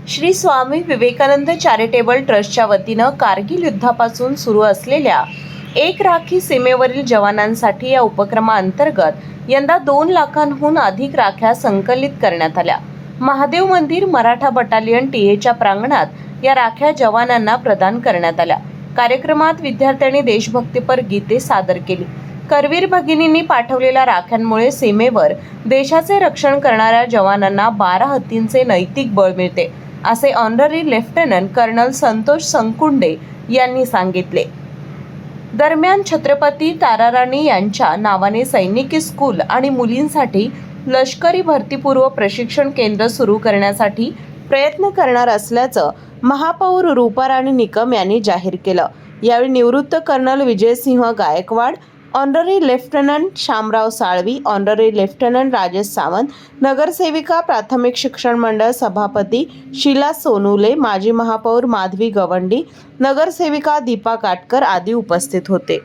Shri Swami Vivekananda charitable ट्रस्टच्या वतीनं कारगिल युद्धापासून सुरू असलेल्या एक राखी सीमेवरील जवानांसाठी या उपक्रमाअंतर्गत यंदा 2 लाखांहून अधिक राख्या संकलित करण्यात आल्या। महादेव मंदिर मराठा बटालियन टीएच्या प्रांगणात या राख्या जवानांना प्रदान करण्यात आल्या। कार्यक्रमात विद्यार्थ्यांनी देशभक्तीपर गीते सादर केली। करवीर भगिनींनी पाठवलेल्या राख्यांमुळे सीमेवर देशाचे रक्षण करणाऱ्या जवानांना 12 हत्तींचे नैतिक बळ मिळते, असे ऑनररी लेफ्टनंट कर्नल संतोष संकुंडे यांनी सांगितले। दरम्यान छत्रपती ताराराणी यांच्या नावाने सैनिकी स्कूल आणि मुलींसाठी लष्करी भरतीपूर्व प्रशिक्षण केंद्र सुरू करण्यासाठी प्रयत्न करणार असल्याचं महापौर रूपाराणी निकम यांनी जाहीर केलं। यावेळी निवृत्त colonel Vijaysinh Gaikwad, honorary lieutenant Shamrao Salvi, honorary lieutenant Rajesh Sawant, नगरसेविका प्राथमिक शिक्षण मंडळ सभापती शीला सोनुले, माजी महापौर माधवी गवंडी, नगरसेविका दीपा काटकर आदी उपस्थित होते।